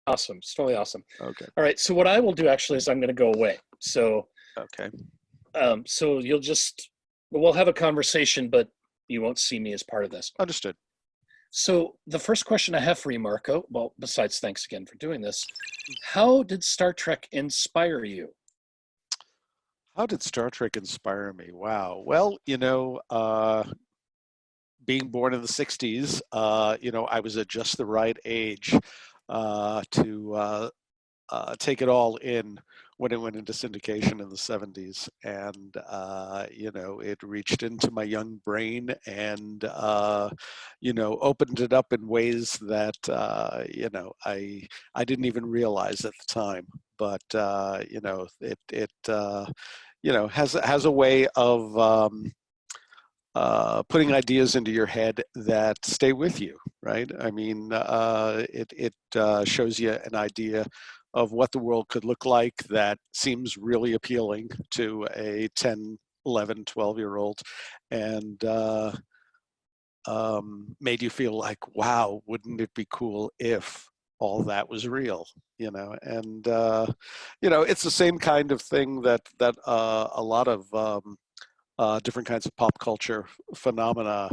Awesome. It's totally awesome. Okay. All right. So what I will do actually is I'm going to go away. So, Okay. so we'll have a conversation, but you won't see me as part of this. Understood. So the first question I have for you, Marco, well, besides thanks again for doing this, how did Star Trek inspire you? How did Star Trek inspire me? Wow. Well, being born in the 60s, I was at just the right age to take it all in when it went into syndication in the 70s. And, it reached into my young brain and, opened it up in ways that, I didn't even realize at the time. But, it has a way of putting ideas into your head that stay with you, right? I mean, it shows you an idea of what the world could look like that seems really appealing to a 10, 11, 12-year-old, and made you feel like, wow, wouldn't it be cool if all that was real, and it's the same kind of thing that a lot of different kinds of pop culture phenomena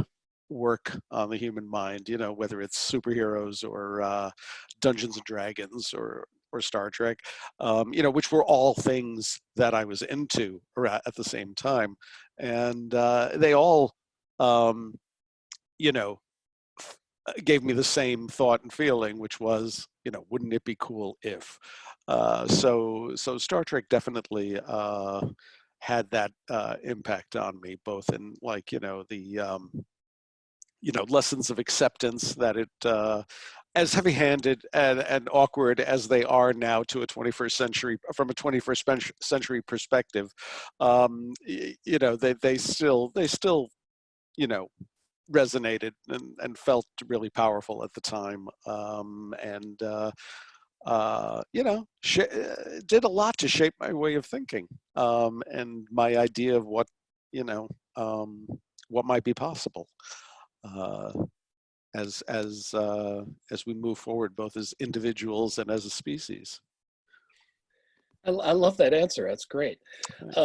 work on the human mind, whether it's superheroes or Dungeons and Dragons or Star Trek, which were all things that I was into at the same time. And they all, gave me the same thought and feeling, which was, wouldn't it be cool if? So Star Trek definitely had that impact on me, both in the lessons of acceptance that it as heavy-handed and awkward as they are now to a 21st century, from a 21st century perspective, they still resonated and felt really powerful at the time, and did a lot to shape my way of thinking, and my idea of what might be possible uh, as we move forward, both as individuals and as a species. I love that answer. That's great. Thanks.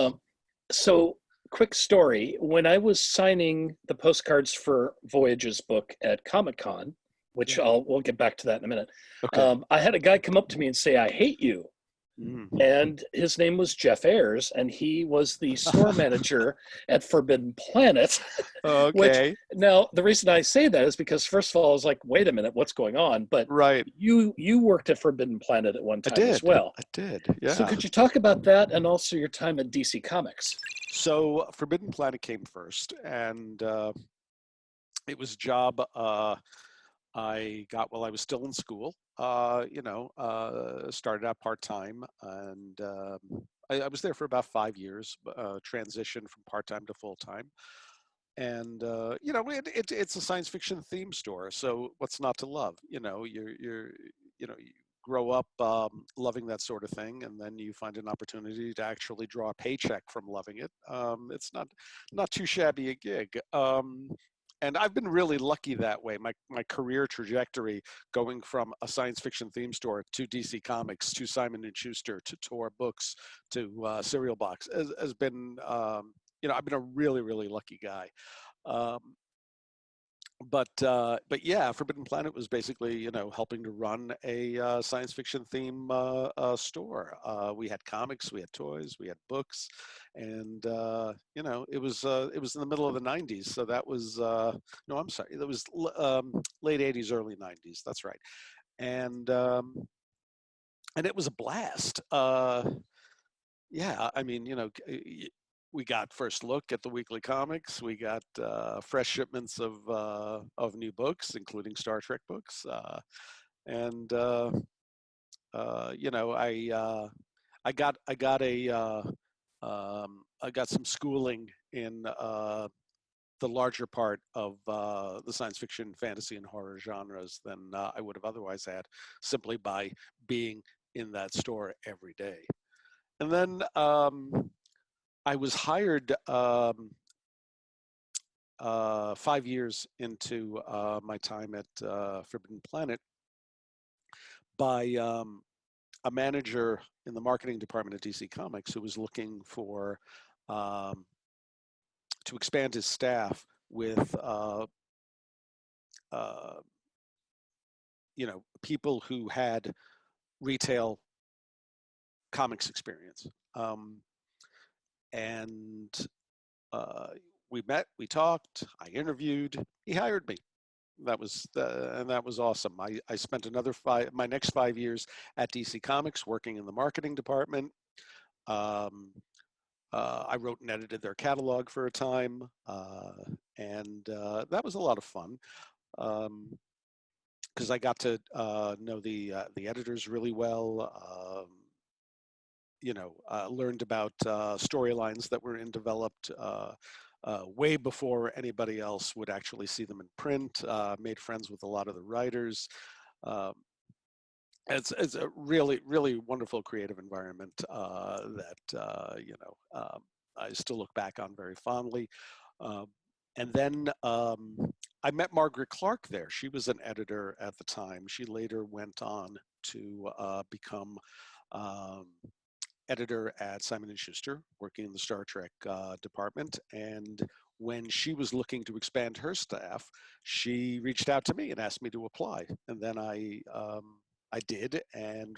So, quick story. When I was signing the postcards for Voyage's book at Comic-Con, which Yeah. we'll get back to that in a minute, Okay. I had a guy come up to me and say, "I hate you." Mm. And his name was Jeff Ayers, and he was the store manager at Forbidden Planet. Which, Okay. now the reason I say that is because, first of all, I was like, wait a minute, what's going on? But Right. you worked at Forbidden Planet at one I time as did. well. I did. So Yeah. could you talk about that and also your time at DC Comics? So Forbidden Planet came first, and it was a job I got while I was still in school. Started out part-time, and I was there for about 5 years, transitioned from part-time to full-time. And it's a science fiction theme store, so what's not to love? You grow up loving that sort of thing, and then you find an opportunity to actually draw a paycheck from loving it. It's not too shabby a gig. And I've been really lucky that way. My career trajectory, going from a science fiction theme store to DC Comics to Simon and Schuster to Tor Books to Serial Box, has been, I've been a really, really lucky guy. Um, but yeah, Forbidden Planet was basically, helping to run a science fiction theme store. We had comics, we had toys, we had books, and it was in the middle of the '90s, so that was no, I'm sorry, that was late '80s, early '90s. That's right, and it was a blast. Yeah, I mean, we got first look at the weekly comics. We got fresh shipments of new books, including Star Trek books, and I got some schooling in the larger part of the science fiction, fantasy, and horror genres than I would have otherwise had, simply by being in that store every day. And then I was hired 5 years into my time at Forbidden Planet by a manager in the marketing department at DC Comics who was looking for um, to expand his staff with uh, people who had retail comics experience. And we met, we talked, I interviewed, he hired me. And that was awesome. I spent my next 5 years at DC Comics working in the marketing department. I wrote and edited their catalog for a time, and that was a lot of fun. Because I got to know the editors really well. Learned about storylines that were developed way before anybody else would actually see them in print. Made friends with a lot of the writers. Um, it's a really, really wonderful creative environment that I still look back on very fondly. Um, and then I met Margaret Clark there. She was an editor at the time. She later went on to become editor at Simon & Schuster, working in the Star Trek department. And when she was looking to expand her staff, she reached out to me and asked me to apply. And then I did, and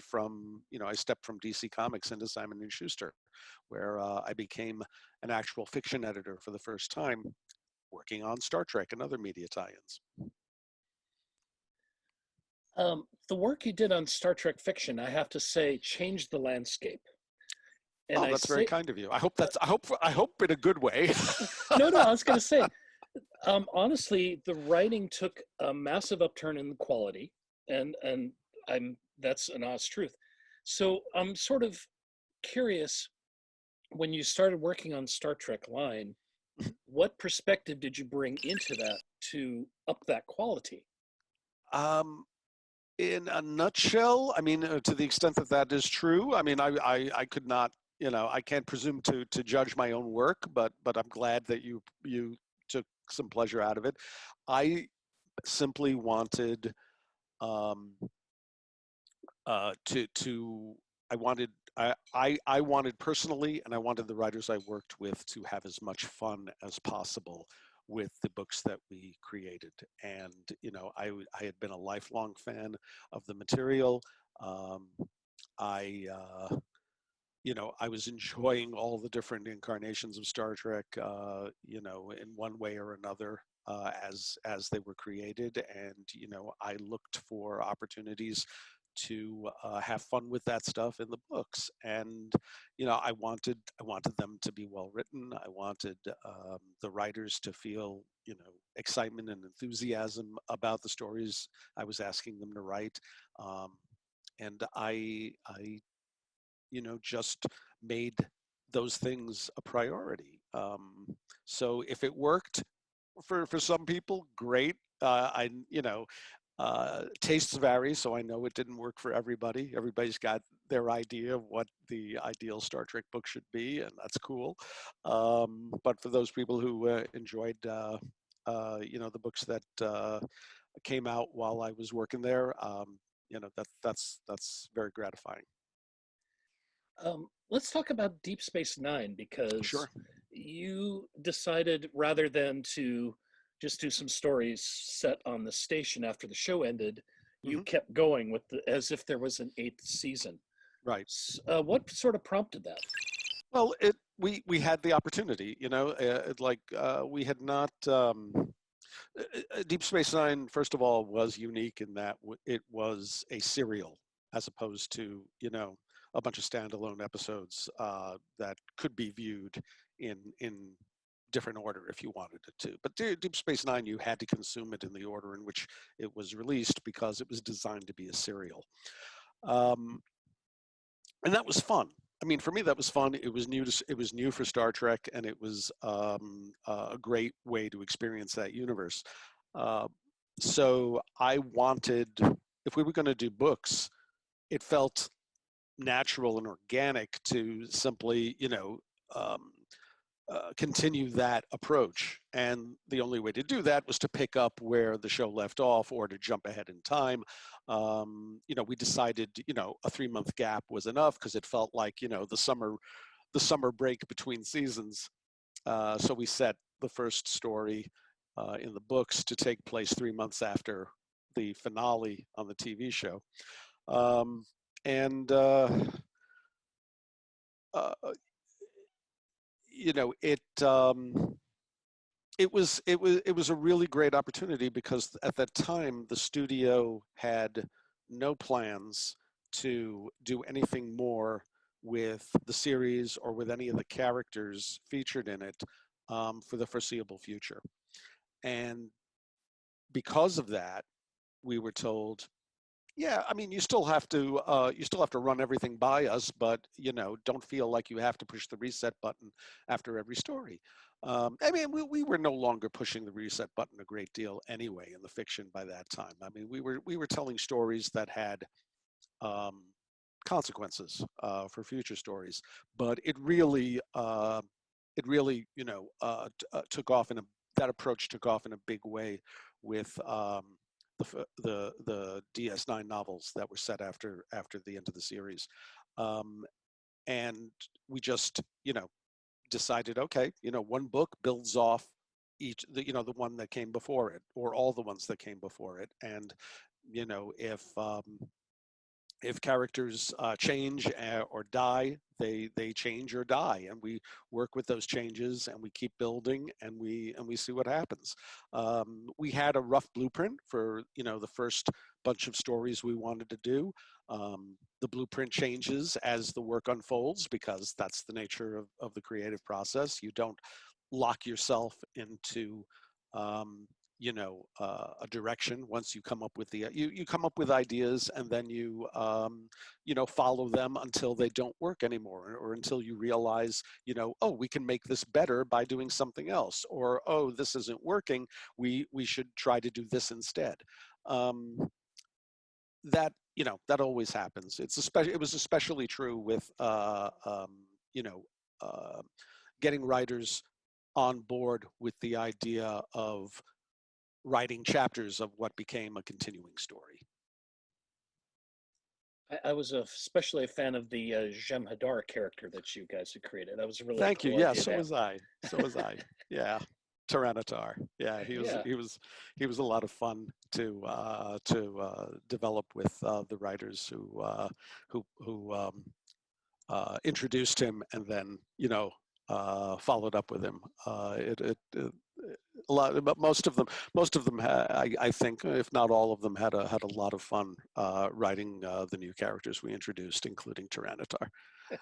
I stepped from DC Comics into Simon & Schuster, where I became an actual fiction editor for the first time, working on Star Trek and other media tie-ins. The work you did on Star Trek fiction, I have to say, changed the landscape. And that's very kind of you. I hope in a good way. No, I was going to say, honestly, the writing took a massive upturn in quality, and that's an honest truth. So I'm sort of curious, when you started working on Star Trek Line, what perspective did you bring into that to up that quality? In a nutshell, I mean, to the extent that that is true, I mean, I could not, I can't presume to judge my own work, but I'm glad that you took some pleasure out of it. I simply wanted I wanted personally, and I wanted the writers I worked with to have as much fun as possible with the books that we created. And I had been a lifelong fan of the material. I I was enjoying all the different incarnations of Star Trek, in one way or another, as they were created. And I looked for opportunities to have fun with that stuff in the books. And I wanted them to be well written. I wanted the writers to feel excitement and enthusiasm about the stories I was asking them to write. And I just made those things a priority. So if it worked for some people, great. Tastes vary, so I know it didn't work for everybody. Everybody's got their idea of what the ideal Star Trek book should be, and that's cool. But for those people who enjoyed, the books that came out while I was working there, that's very gratifying. Let's talk about Deep Space Nine, because Sure. you decided, rather than to just do some stories set on the station after the show ended, you kept going with as if there was an 8th season. Right. What sort of prompted that? Well, we had the opportunity, we had not. Deep Space Nine, first of all, was unique in that it was a serial, as opposed to a bunch of standalone episodes that could be viewed in different order if you wanted it to. But Deep Space Nine, you had to consume it in the order in which it was released, because it was designed to be a serial. And that was fun. I mean, for me, that was fun. It was new for Star Trek, and it was a great way to experience that universe. So I wanted, if we were going to do books, it felt natural and organic to simply, continue that approach. And the only way to do that was to pick up where the show left off or to jump ahead in time. We decided, a 3-month gap was enough because it felt like, the summer break between seasons. So we set the first story in the books to take place 3 months after the finale on the TV show. And it was a really great opportunity because at that time the studio had no plans to do anything more with the series or with any of the characters featured in it for the foreseeable future. And because of that, we were told, yeah, I mean, you still have to run everything by us, but don't feel like you have to push the reset button after every story. I mean, we were no longer pushing the reset button a great deal anyway in the fiction by that time. I mean, we were telling stories that had consequences for future stories, but it really took off that approach took off in a big way with the DS9 novels that were set after the end of the series, and we just decided, okay, one book builds off the one that came before it or all the ones that came before it, and if characters change or die, they change or die, and we work with those changes, and we keep building, and we see what happens. We had a rough blueprint for the first bunch of stories we wanted to do. The blueprint changes as the work unfolds because that's the nature of the creative process. You don't lock yourself into a direction. Once you come up with you come up with ideas, and then you follow them until they don't work anymore, or until you realize, oh, we can make this better by doing something else, or oh, this isn't working, we should try to do this instead. That always happens. It was especially true with getting writers on board with the idea of writing chapters of what became a continuing story. I was especially a fan of the Jem'Hadar character that you guys had created. That was a really Thank cool you. Yeah, idea. so was I. So was I. Yeah, Tyranitar. Yeah, he was a lot of fun to develop with the writers who introduced him and then followed up with him. A lot, but most of them, I think, if not all of them, had a lot of fun writing the new characters we introduced, including Tyranitar. Yeah.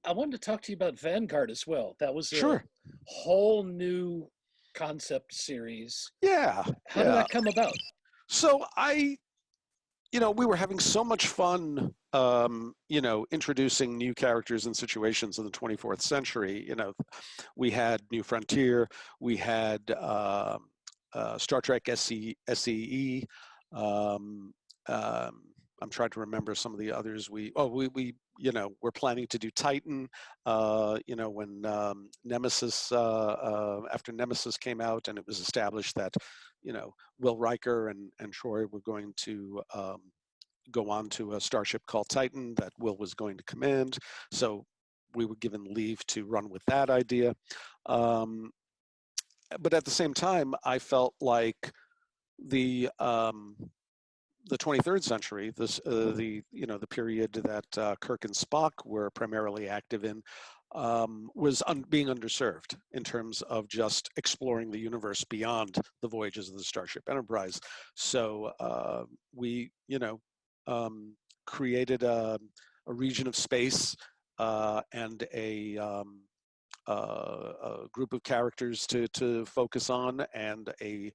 I wanted to talk to you about Vanguard as well. That was Sure. a whole new concept series. Yeah. How did that come about? So we were having so much fun, introducing new characters and situations in the 24th century. We had New Frontier, we had Star Trek SCE. I'm trying to remember some of the others. We're planning to do Titan. When Nemesis, after Nemesis came out, and it was established that Will Riker and Troy were going to go on to a starship called Titan that Will was going to command. So we were given leave to run with that idea. But at the same time, I felt like the 23rd century, the period that Kirk and Spock were primarily active in, was being underserved in terms of just exploring the universe beyond the voyages of the Starship Enterprise. So we, created a region of space and a group of characters to focus on, and a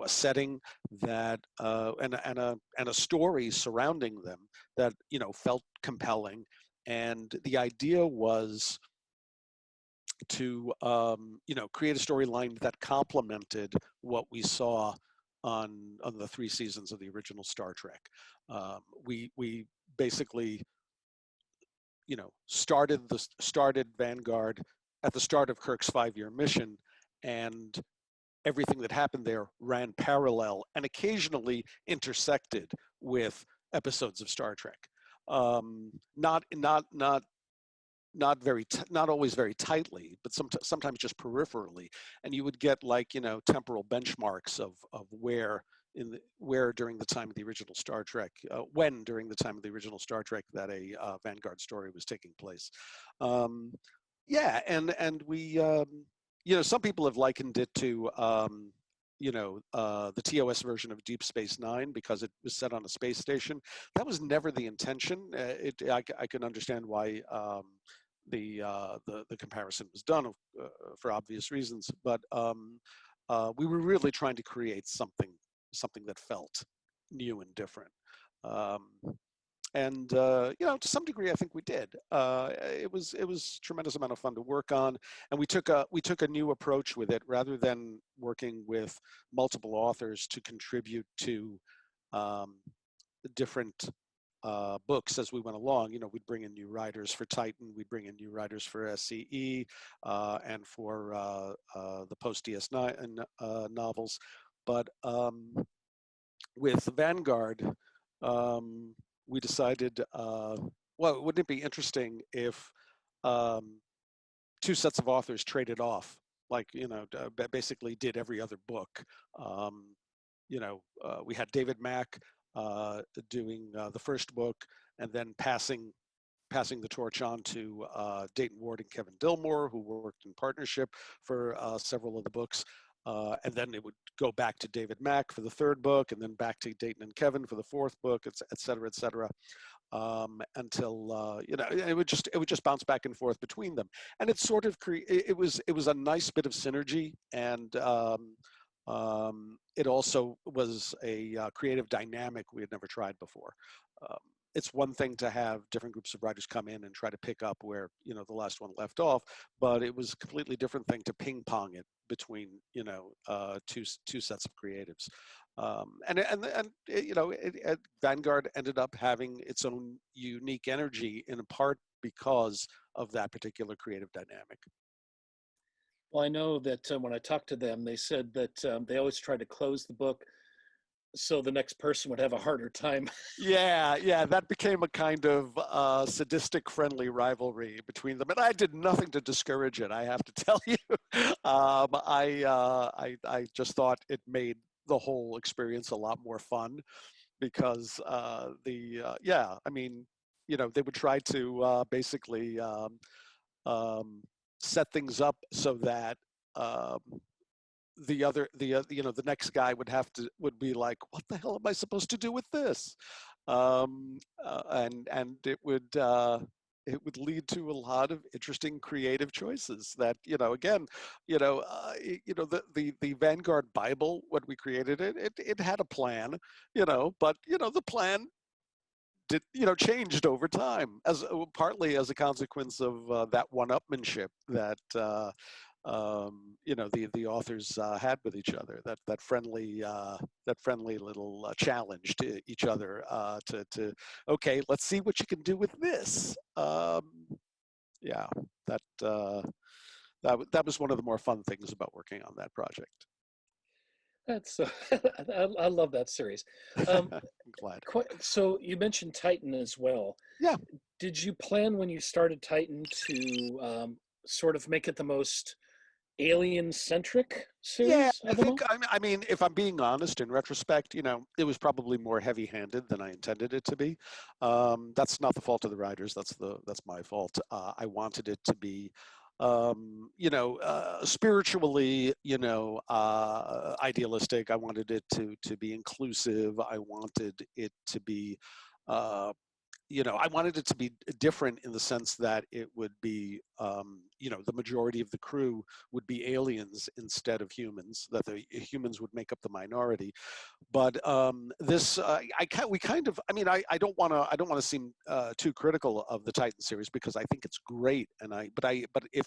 setting that and a story surrounding them that felt compelling. And the idea was to create a storyline that complemented what we saw on the 3 seasons of the original Star Trek. We basically started Vanguard at the start of Kirk's 5-year mission, and everything that happened there ran parallel and occasionally intersected with episodes of Star Trek. Not always very tightly, but sometimes just peripherally, and you would get like temporal benchmarks of where during the time of the original Star Trek, when during the time of the original Star Trek that a Vanguard story was taking place. Yeah, and we, some people have likened it to, the TOS version of Deep Space Nine because it was set on a space station. That was never the intention. I can understand why the comparison was done for obvious reasons, but we were really trying to create something that felt new and different. And to some degree, I think we did. It was a tremendous amount of fun to work on, and we took a new approach with it rather than working with multiple authors to contribute to different books as we went along. We'd bring in new writers for Titan, we'd bring in new writers for SCE, and for the post DS9 novels, but with Vanguard. We decided, wouldn't it be interesting if two sets of authors traded off, like, basically did every other book. We had David Mack doing the first book, and then passing the torch on to Dayton Ward and Kevin Dillmore, who worked in partnership for several of the books. And then it would go back to David Mack for the third book, and then back to Dayton and Kevin for the fourth book, et cetera, until it would just bounce back and forth between them. And it sort of it was a nice bit of synergy, and it also was a creative dynamic we had never tried before. It's one thing to have different groups of writers come in and try to pick up where the last one left off, but it was a completely different thing to ping pong it between two sets of creatives. Vanguard ended up having its own unique energy, in part because of that particular creative dynamic. Well, I know that when I talked to them, they said that they always try to close the book so the next person would have a harder time. Yeah, that became a kind of sadistic friendly rivalry between them, and I did nothing to discourage it, I have to tell you. I just thought it made the whole experience a lot more fun, because they would try to basically set things up so that the next guy would be like, what the hell am I supposed to do with this? And it would lead to a lot of interesting creative choices that, the Vanguard Bible, when we created it had a plan, but the plan changed over time, partly as a consequence of that one-upmanship that the authors had with each other, that friendly little challenge to each other, to okay, let's see what you can do with this. Yeah, that was one of the more fun things about working on that project. That's I love that series. I'm glad. So you mentioned Titan as well. Yeah. Did you plan when you started Titan to sort of make it the most alien-centric series? Yeah, I think. I mean, if I'm being honest, in retrospect, it was probably more heavy-handed than I intended it to be. That's not the fault of the writers. That's my fault. I wanted it to be, spiritually, idealistic. I wanted it to be inclusive. I wanted it to be. I wanted it to be different in the sense that it would be, the majority of the crew would be aliens instead of humans, that the humans would make up the minority. But this, I don't want to seem too critical of the Titan series, because I think it's great. But if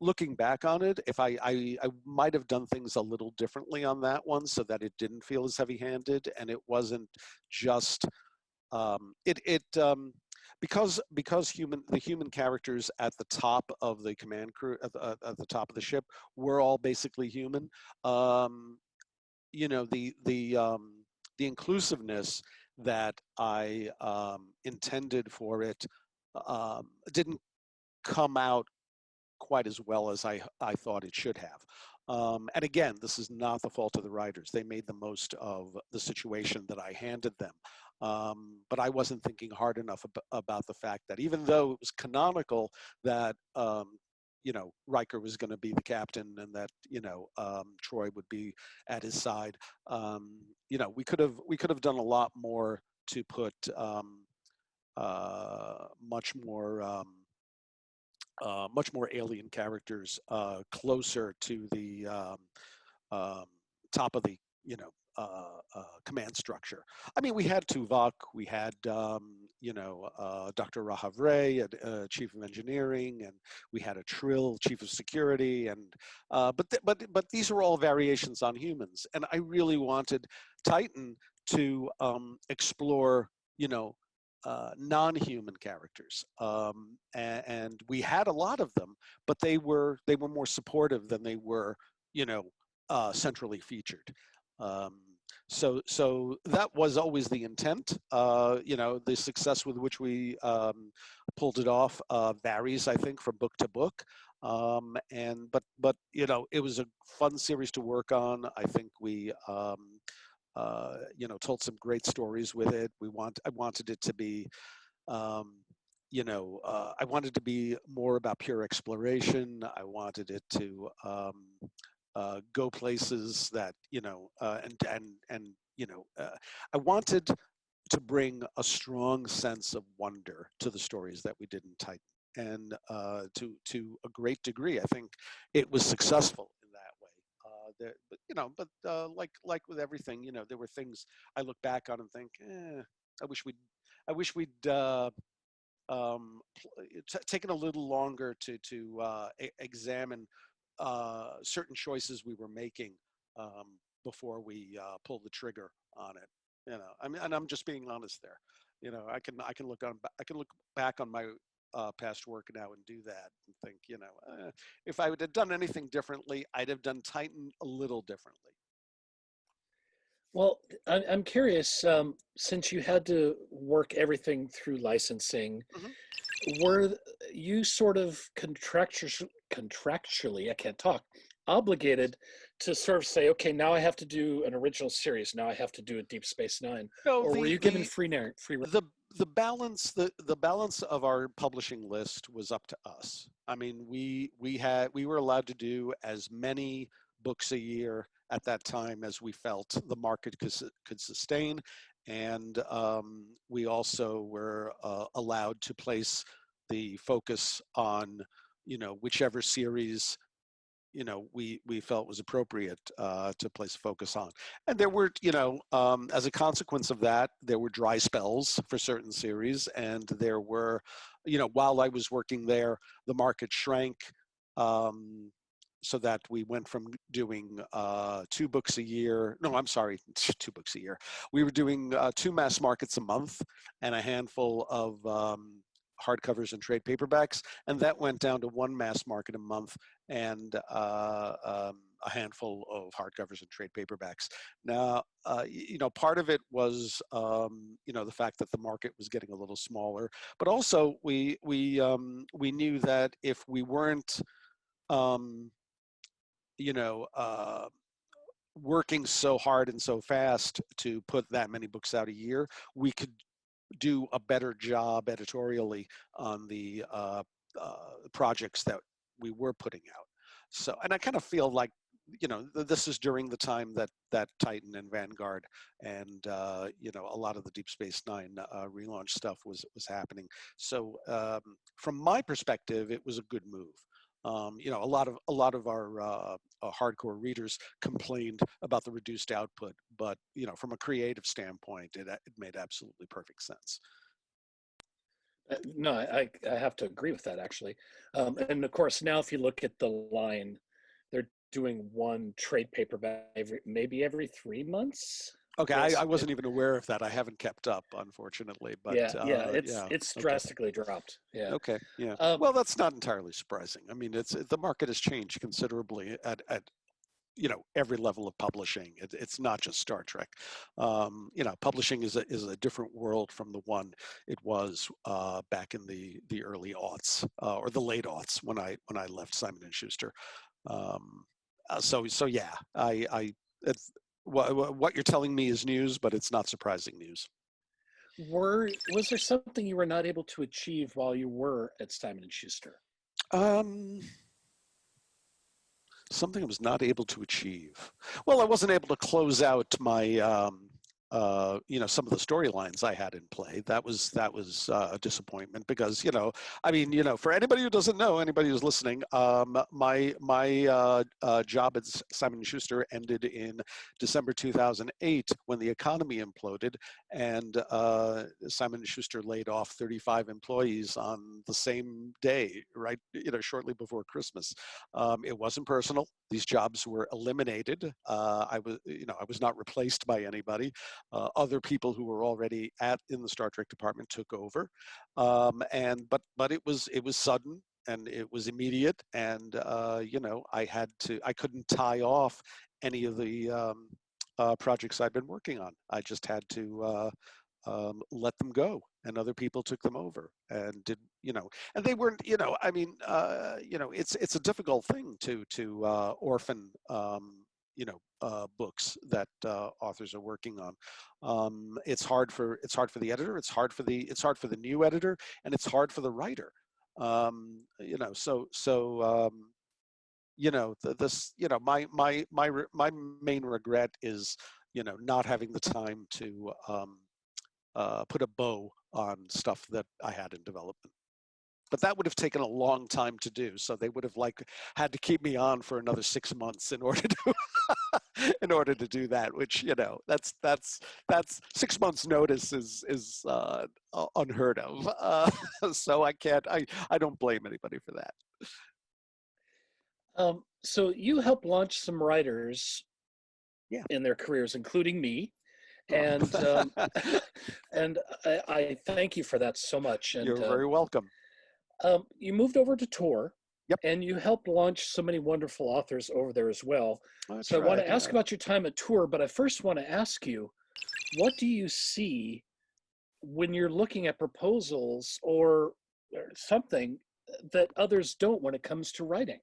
looking back on it, if I might have done things a little differently on that one so that it didn't feel as heavy-handed, and it wasn't just, because the human characters at the top of the command crew at the top of the ship were all basically human. You know, the inclusiveness that I intended for it didn't come out quite as well as I thought it should have. And again, this is not the fault of the writers. They made the most of the situation that I handed them. But I wasn't thinking hard enough about the fact that even though it was canonical that you know, Riker was going to be the captain and that, you know, Troy would be at his side, you know, we could have done a lot more to put much more alien characters closer to the top of the, you know, command structure. I mean, we had Tuvok, we had you know, Dr. Rahavray, chief of engineering, and we had a Trill, chief of security, and but these are all variations on humans, and I really wanted Titan to explore, you know, non-human characters, and we had a lot of them, but they were more supportive than they were, you know, centrally featured. So that was always the intent. You know, the success with which we pulled it off varies, I think, from book to book. And but you know, it was a fun series to work on. I think we you know, told some great stories with it. I wanted it to be, you know, I wanted to be more about pure exploration. I wanted it to go places that, you know, and you know, I wanted to bring a strong sense of wonder to the stories that we did in Titan, and to a great degree, I think it was successful in that way. But you know, like with everything, you know, there were things I look back on and think, I wish we'd taken a little longer to examine certain choices we were making before we pulled the trigger on it. You know, I mean, and I'm just being honest there. You know, I can look back on my past work now and do that and think, you know, if I would have done anything differently, I'd have done Titan a little differently. Well, I'm curious, since you had to work everything through licensing, Mm-hmm. were you sort of contractually, I can't talk, obligated to sort of say, okay, now I have to do an original series, now I have to do a Deep Space Nine, No, or were you given free the balance of our publishing list was up to us. I mean, we were allowed to do as many books a year at that time as we felt the market could sustain, and we also were allowed to place the focus on, you know, whichever series, you know, we felt was appropriate to place focus on. And there were, you know, as a consequence of that, there were dry spells for certain series, and there were, you know, while I was working there, the market shrank, so that we went from doing 2 books a year. No, I'm sorry, 2 books a year. We were doing 2 mass markets a month and a handful of hardcovers and trade paperbacks, and that went down to 1 mass market a month and a handful of hardcovers and trade paperbacks. Now, you know, part of it was, you know, the fact that the market was getting a little smaller, but also we knew that if we weren't, you know, working so hard and so fast to put that many books out a year, we could do a better job editorially on the projects that we were putting out. So, and I kind of feel like, you know, this is during the time that Titan and Vanguard and you know, a lot of the Deep Space Nine relaunch stuff was happening. So from my perspective, it was a good move. You know, a lot of our hardcore readers complained about the reduced output, but you know, from a creative standpoint, it made absolutely perfect sense. No, I have to agree with that, actually. And of course, now if you look at the line, they're doing 1 trade paperback maybe every 3 months. Okay, Yes. I wasn't even aware of that. I haven't kept up, unfortunately. But Yeah. yeah, It's okay, drastically dropped. Yeah. okay, yeah. Um, Well, that's not entirely surprising. I mean, it's the market has changed considerably at every level of publishing. It's not just Star Trek. Publishing is a different world from the one it was back in the early aughts or the late aughts when I left Simon and Schuster. Um, so yeah, I it's, what you're telling me is news, but it's not surprising news. was there something you were not able to achieve while you were at Simon and Schuster? Um, Something I was not able to achieve. Well, I wasn't able to close out my, some of the storylines I had in play. That was a disappointment because I mean, for anybody who doesn't know, anybody who's listening, my job at Simon and Schuster ended in December 2008 when the economy imploded, and Simon and Schuster laid off 35 employees on the same day, right? Shortly before Christmas. It wasn't personal. These jobs were eliminated. I was not replaced by anybody. Other people who were already in the Star Trek department took over, but it was sudden and it was immediate, and I couldn't tie off any of the projects I'd been working on. I just had to let them go, and other people took them over and did and they weren't I mean it's a difficult thing to orphan books that authors are working on. It's hard for the editor, it's hard for the new editor, and it's hard for the writer. This my main regret is not having the time to put a bow on stuff that I had in development. But that would have taken a long time to do. So they would have had to keep me on for another 6 months in order to in order to do that. Which that's 6 months notice is unheard of. So I don't blame anybody for that. So you helped launch some writers Yeah. in their careers, including me, Oh. and and I thank you for that so much. And You're very welcome. you moved over to Tor, Yep. and you helped launch so many wonderful authors over there as well. That's So I want right. to ask Yeah. about your time at Tor, but I first want to ask you, what do you see when you're looking at proposals or something that others don't when it comes to writing?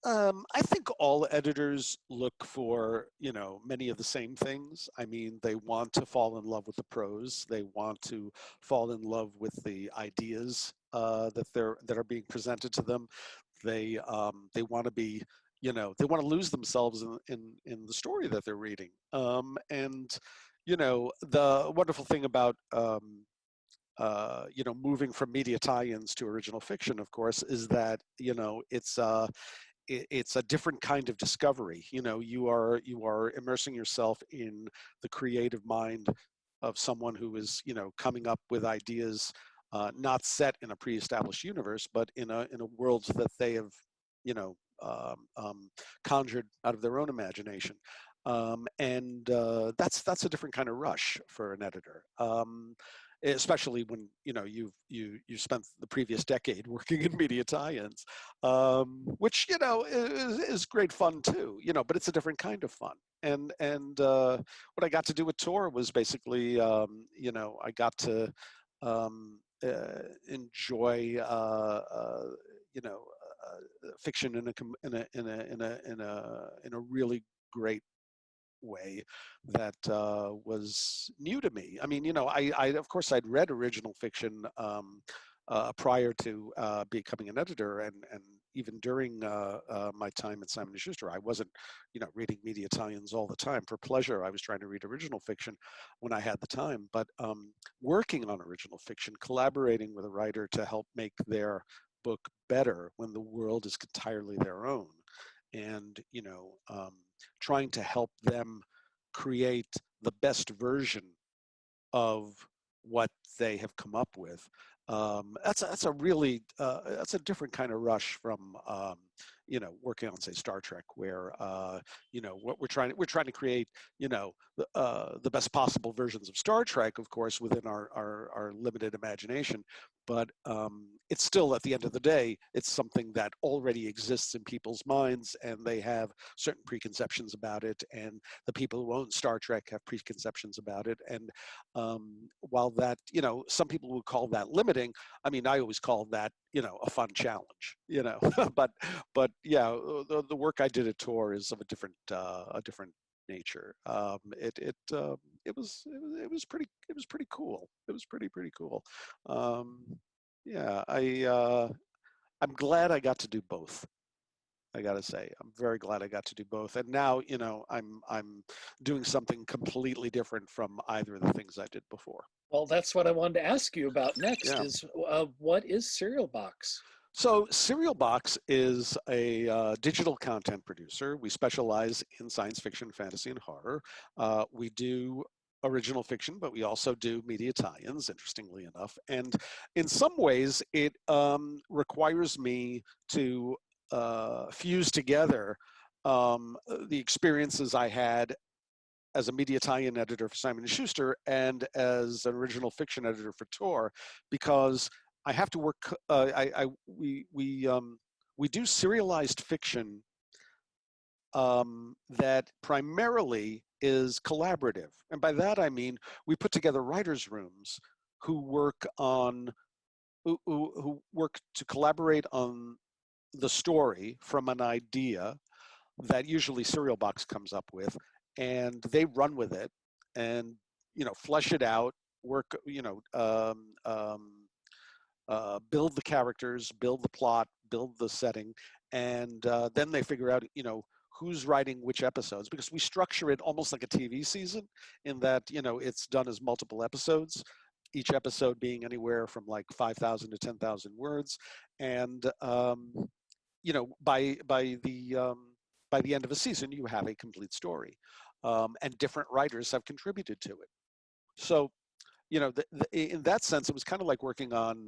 I think all editors look for, many of the same things. I mean, they want to fall in love with the prose. They want to fall in love with the ideas that are being presented to them. They want to be, they want to lose themselves in the story that they're reading. And the wonderful thing about moving from media tie-ins to original fiction, of course, is that it's a different kind of discovery. You are immersing yourself in the creative mind of someone who is coming up with ideas, not set in a pre-established universe, but in a world that they have you know conjured out of their own imagination. And that's a different kind of rush for an editor. Especially when you spent the previous decade working in media tie-ins, which is great fun too. But it's a different kind of fun. And what I got to do with Tor was basically, I got to enjoy, fiction in a really great way that was new to me. I mean, I of course I'd read original fiction prior to becoming an editor, and even during my time at Simon & Schuster, I wasn't, reading media tie-ins all the time for pleasure. I was trying to read original fiction when I had the time, but working on original fiction, collaborating with a writer to help make their book better when the world is entirely their own, and trying to help them create the best version of what they have come up with. That's a really that's a different kind of rush from working on, say, Star Trek, where what we're trying to create, the best possible versions of Star Trek, of course, within our limited imagination. But it's still, at the end of the day, it's something that already exists in people's minds, and they have certain preconceptions about it. And the people who own Star Trek have preconceptions about it. And while that, some people would call that limiting, I mean, I always call that, a fun challenge, but yeah, the work I did at Tor is of a different nature. It was pretty cool. It was pretty cool. Um, yeah, I'm glad I got to do both. I gotta say, I'm very glad I got to do both. And now, I'm doing something completely different from either of the things I did before. Well, that's what I wanted to ask you about next Yeah. is what is Serial Box? So Serial Box is a digital content producer. We specialize in science fiction, fantasy, and horror. We do original fiction, but we also do media tie-ins, interestingly enough. And in some ways, it requires me to fuse together the experiences I had as a media tie-in editor for Simon Schuster and as an original fiction editor for Tor, because I have to work. We do serialized fiction that primarily is collaborative, and by that I mean we put together writers' rooms who work who work to collaborate on the story from an idea that usually Serial Box comes up with, and they run with it and flesh it out, work, build the characters, build the plot, build the setting, and then they figure out who's writing which episodes, because we structure it almost like a TV season in that it's done as multiple episodes, each episode being anywhere from like 5,000 to 10,000 words, and by the end of a season, you have a complete story, and different writers have contributed to it. So, in that sense, it was kind of like working on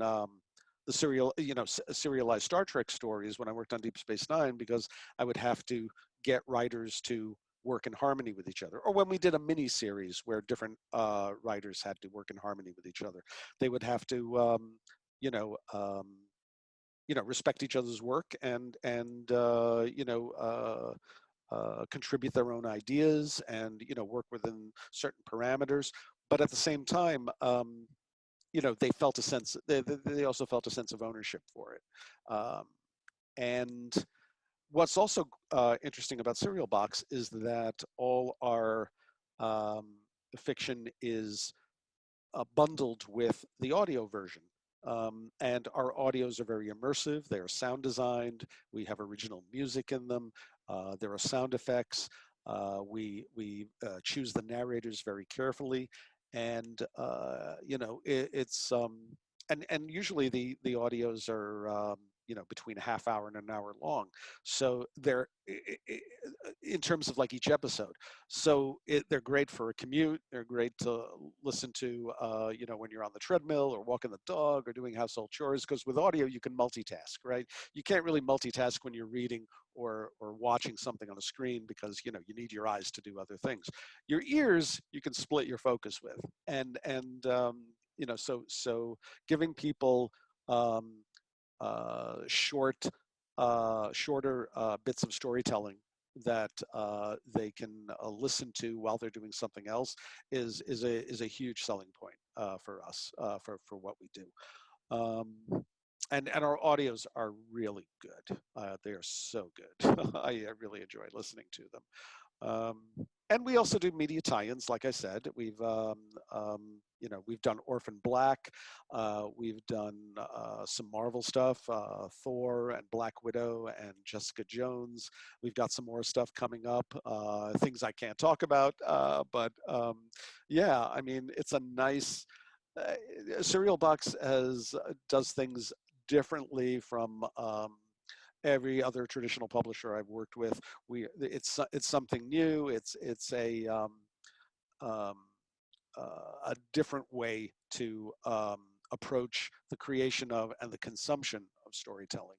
the serialized Star Trek stories when I worked on Deep Space Nine, because I would have to get writers to work in harmony with each other. Or when we did a mini series where different writers had to work in harmony with each other, they would have to, respect each other's work and contribute their own ideas and work within certain parameters. But at the same time, they felt a sense. They also felt a sense of ownership for it. And what's also interesting about Serial Box is that all our fiction is bundled with the audio version. And our audios are very immersive. They are sound designed. We have original music in them. There are sound effects. We choose the narrators very carefully, and it's and usually the audios are between a half hour and an hour long. So they're in terms of like each episode. So they're great for a commute. They're great to listen to, when you're on the treadmill or walking the dog or doing household chores. Because with audio, you can multitask, right? You can't really multitask when you're reading or watching something on a screen, because you need your eyes to do other things. Your ears, you can split your focus with, and so giving people shorter bits of storytelling that they can listen to while they're doing something else is a huge selling point for us, for what we do. And our audios are really good. They are so good. I really enjoy listening to them. And we also do media tie-ins, like I said. We've done Orphan Black. We've done some Marvel stuff, Thor and Black Widow and Jessica Jones. We've got some more stuff coming up, things I can't talk about. But yeah, I mean, it's a nice. Serial Box does things differently from every other traditional publisher I've worked with. It's something new. It's um, a different way to approach the creation of and the consumption of storytelling.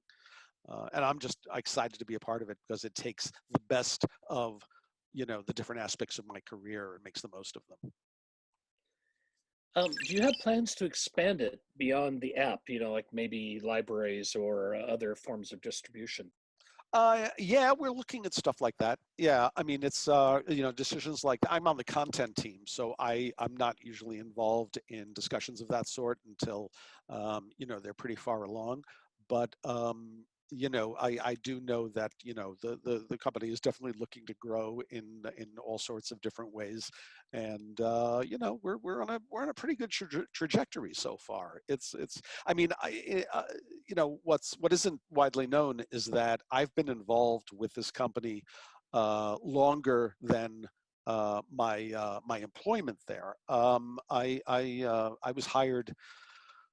And I'm just excited to be a part of it because it takes the best of, the different aspects of my career and makes the most of them. Do you have plans to expand it beyond the app, like maybe libraries or other forms of distribution? Yeah, we're looking at stuff like that. Yeah, I mean, it's decisions like I'm on the content team, so I'm not usually involved in discussions of that sort until they're pretty far along. But I do know that the company is definitely looking to grow in all sorts of different ways, and we're on a pretty good trajectory so far. It's I mean what isn't widely known is that I've been involved with this company longer than my employment there. I was hired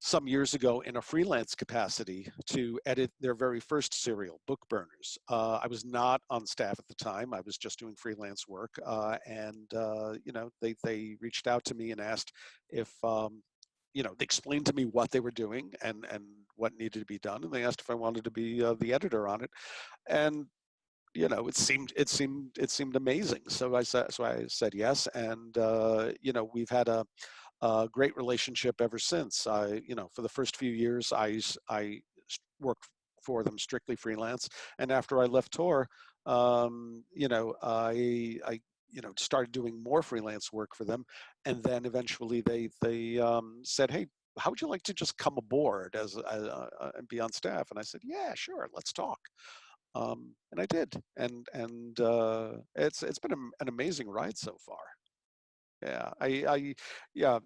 some years ago in a freelance capacity to edit their very first serial, Book Burners. I was not on staff at the time. I was just doing freelance work, and they reached out to me and asked if they explained to me what they were doing and what needed to be done, and they asked if I wanted to be the editor on it, and it seemed amazing. So I said yes, and we've had a great relationship ever since. For the first few years, I worked for them strictly freelance, and after I left Tor, I started doing more freelance work for them, and then eventually they said, "Hey, how would you like to just come aboard and be on staff?" And I said, "Yeah, sure, let's talk." And I did, and it's been an amazing ride so far. Yeah, yeah.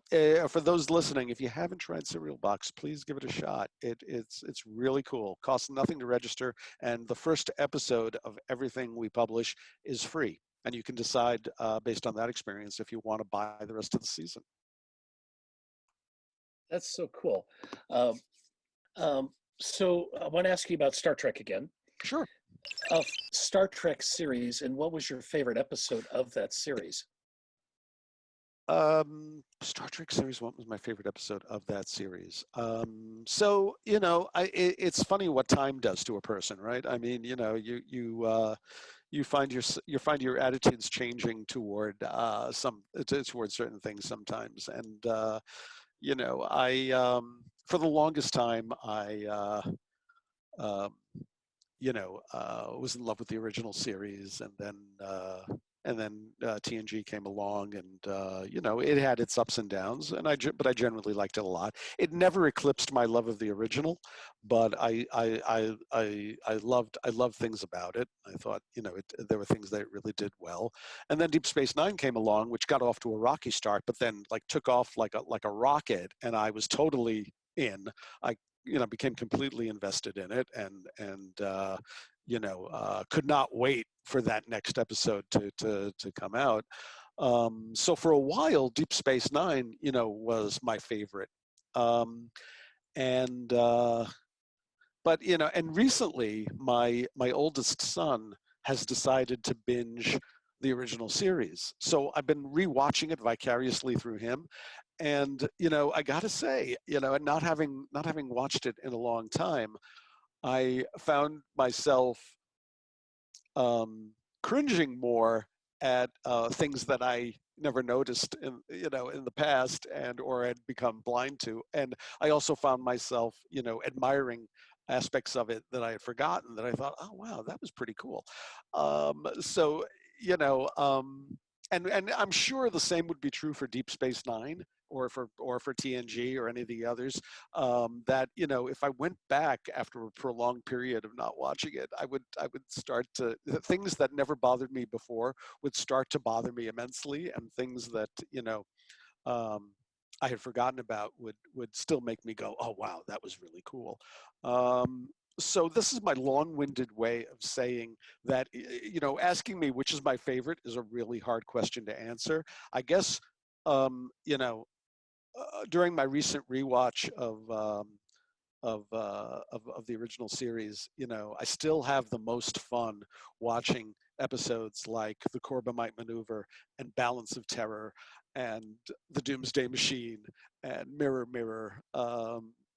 For those listening, if you haven't tried Cereal Box, please give it a shot. It's really cool. Costs nothing to register, and the first episode of everything we publish is free, and you can decide based on that experience if you want to buy the rest of the season. That's so cool. Um, so I want to ask you about Star Trek again. Sure. Star Trek series, and what was your favorite episode of that series? Star Trek series. What was my favorite episode of that series? It's funny what time does to a person, right? I mean, you find your attitudes changing towards certain things sometimes, and I for the longest time um, was in love with the original series, and then TNG came along, and it had its ups and downs, but I generally liked it a lot. It never eclipsed my love of the original, but I loved things about it. I thought there were things that it really did well, and then Deep Space Nine came along, which got off to a rocky start, but then took off like a rocket, and I was totally in. I became completely invested in it, and could not wait for that next episode to come out. So for a while, Deep Space Nine, was my favorite. Um, and but and recently, my oldest son has decided to binge the original series. So I've been rewatching it vicariously through him, and I gotta say, and not having watched it in a long time, I found myself cringing more at things that I never noticed in the past or had become blind to, and I also found myself admiring aspects of it that I had forgotten, that I thought, oh wow, that was pretty cool. So you know, and I'm sure the same would be true for Deep Space Nine or for TNG or any of the others. That if I went back after a prolonged period of not watching it, I would start to the things that never bothered me before would start to bother me immensely, and things that um, I had forgotten about would still make me go, oh wow, that was really cool. So this is my long-winded way of saying that asking me which is my favorite is a really hard question to answer. I guess during my recent rewatch of the original series, I still have the most fun watching episodes like the Corbomite Maneuver and Balance of Terror and the Doomsday Machine and Mirror Mirror.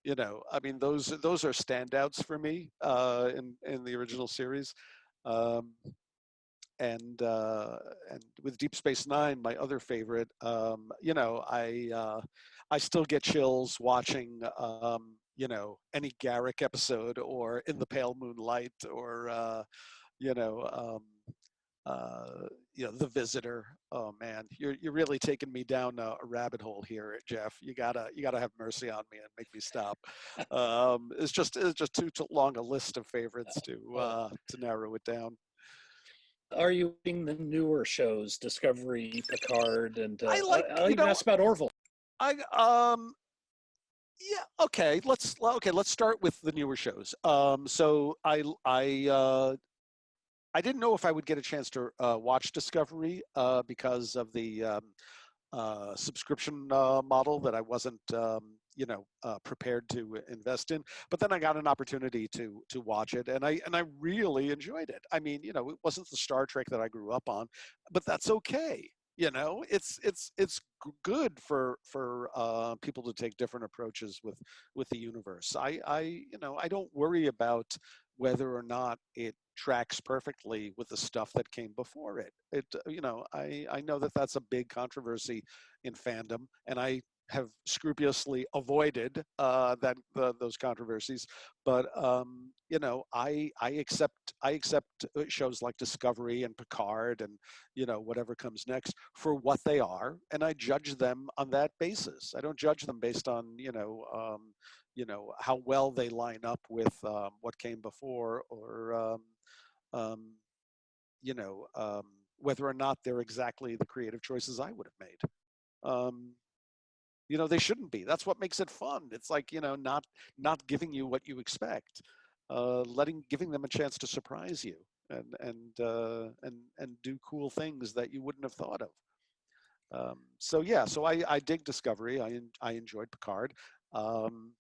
You know, I mean, those are standouts for me in the original series. Um, and with Deep Space Nine, my other favorite, you know, I still get chills watching, you know, any Garrick episode or In the Pale Moonlight or you know, you know, The Visitor. Oh man, you're really taking me down a rabbit hole here, Jeff. You gotta have mercy on me and make me stop. It's just too long a list of favorites to narrow it down. Are you watching the newer shows, Discovery, Picard, and I like, I'll you even know, ask about Orville. I yeah, okay. Let's start with the newer shows. So I didn't know if I would get a chance to watch Discovery because of the subscription model that I wasn't, you know, prepared to invest in. But then I got an opportunity to watch it, and I really enjoyed it. I mean, you know, it wasn't the Star Trek that I grew up on, but that's okay. You know, it's good for people to take different approaches with the universe. I you know, I don't worry about whether or not it tracks perfectly with the stuff that came before it. You know, I know that that's a big controversy in fandom, and I have scrupulously avoided those controversies. But you know, I accept shows like Discovery and Picard, and you know, whatever comes next for what they are, and I judge them on that basis. I don't judge them based on you know, how well they line up with what came before, or um, you know, whether or not they're exactly the creative choices I would have made. You know, they shouldn't be. That's what makes it fun. It's like, you know, not giving you what you expect, giving them a chance to surprise you and do cool things that you wouldn't have thought of. So yeah, so I dig Discovery. I enjoyed Picard. Um,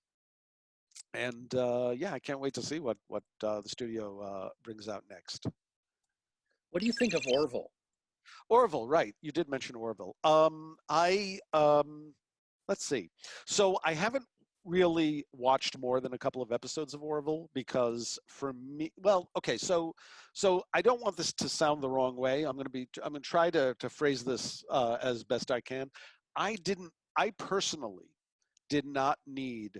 and yeah, I can't wait to see what the studio brings out next. What do you think of Orville? Orville, right? You did mention Orville. I let's see. So I haven't really watched more than a couple of episodes of Orville because for me, well, okay, so I don't want this to sound the wrong way. I'm going to try to phrase this as best I can. I personally did not need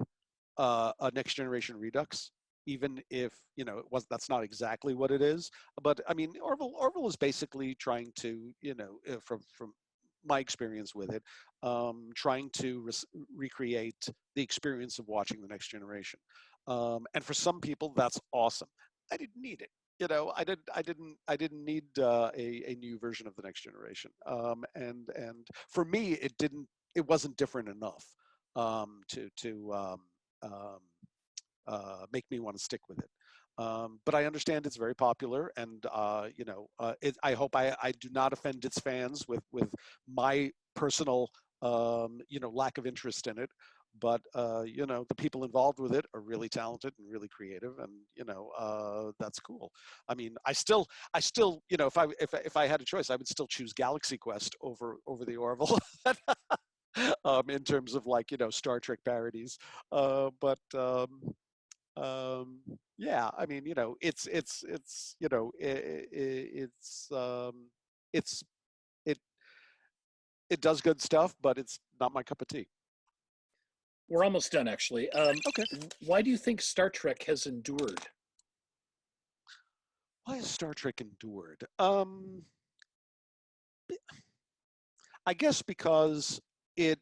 a next generation Redux, even if you know that's not exactly what it is. But I mean, Orville is basically trying to, you know, from my experience with it, trying to recreate the experience of watching the next generation. And for some people, that's awesome. I didn't need it. You know, I didn't need a new version of the next generation. And for me, it wasn't different enough to um, make me want to stick with it. But I understand it's very popular, and you know, I hope I do not offend its fans with my personal, you know, lack of interest in it. But you know, the people involved with it are really talented and really creative, and you know, that's cool. I mean, I still, you know, if I had a choice, I would still choose Galaxy Quest over the Orville. In terms of, like, you know, Star Trek parodies. But yeah, I mean, you know, it's you know, it's it it does good stuff, but it's not my cup of tea. We're almost done, actually. Okay. Why do you think Star Trek has endured? Why has Star Trek endured? I guess because it,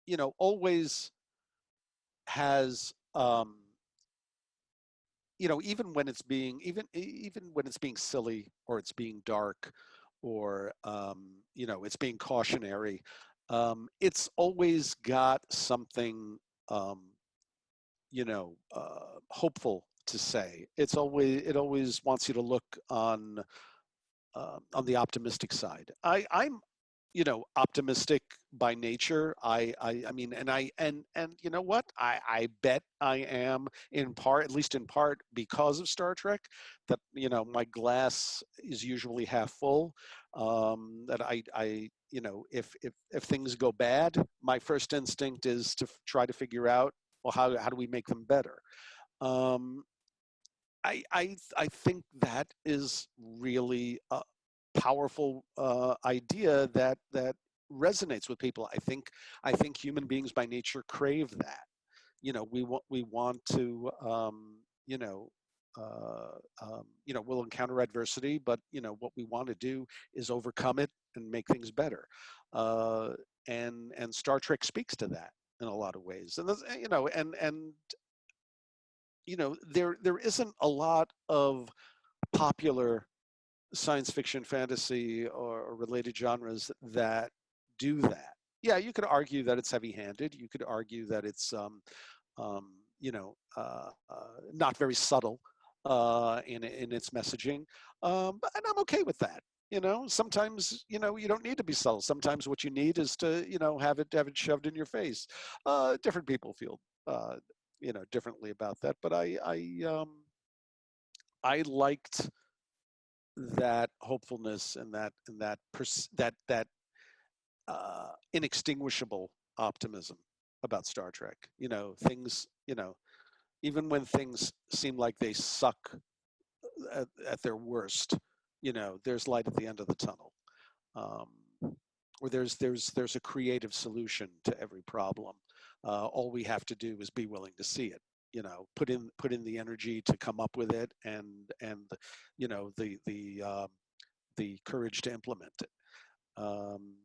you know, always has, you know, even when it's being silly, or it's being dark, or you know, it's being cautionary, it's always got something, um, you know, hopeful to say. It always wants you to look on the optimistic side. I'm, you know, optimistic by nature. I mean, and you know what? I bet I am, in part, at least in part, because of Star Trek, that, you know, my glass is usually half full. That you know, if things go bad, my first instinct is to try to figure out well, how do we make them better? Um, I think that is really a powerful idea that resonates with people. I think human beings by nature crave that. We want to you know we'll encounter adversity, but what we want to do is overcome it and make things better. uh, and Star Trek speaks to that in a lot of ways. And there isn't a lot of popular science fiction, fantasy, or related genres that do that. Yeah, you could argue that it's heavy-handed. You could argue that it's um, not very subtle in its messaging, and I'm okay with that. Sometimes you don't need to be subtle. Sometimes what you need is to have it shoved in your face. Different people feel differently about that, but I liked that hopefulness and that inextinguishable optimism about Star Trek. Things, even when things seem like they suck at their worst, there's light at the end of the tunnel. Um, or there's a creative solution to every problem. All we have to do is be willing to see it. Put in the energy to come up with it, and the courage to implement it. Um,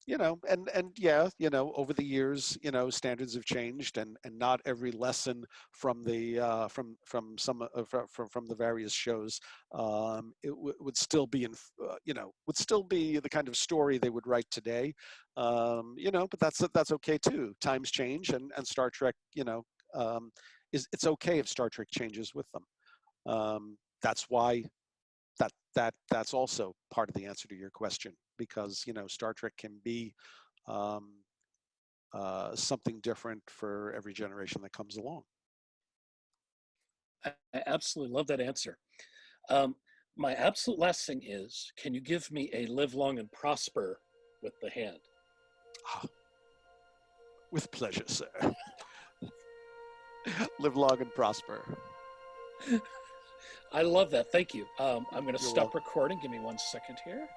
and yeah, over the years, standards have changed, and not every lesson from the from the various shows, would still be would still be the kind of story they would write today. But that's okay too. Times change, and Star Trek, it's okay if Star Trek changes with them. That's why that's also part of the answer to your question, because Star Trek can be um, something different for every generation that comes along. I absolutely love that answer. Um, my absolute last thing is, can you give me a live long and prosper with the hand? With pleasure, sir. Live long and prosper. I love that. Thank you. I'm going to You're stop welcome. recording. Give me 1 second here.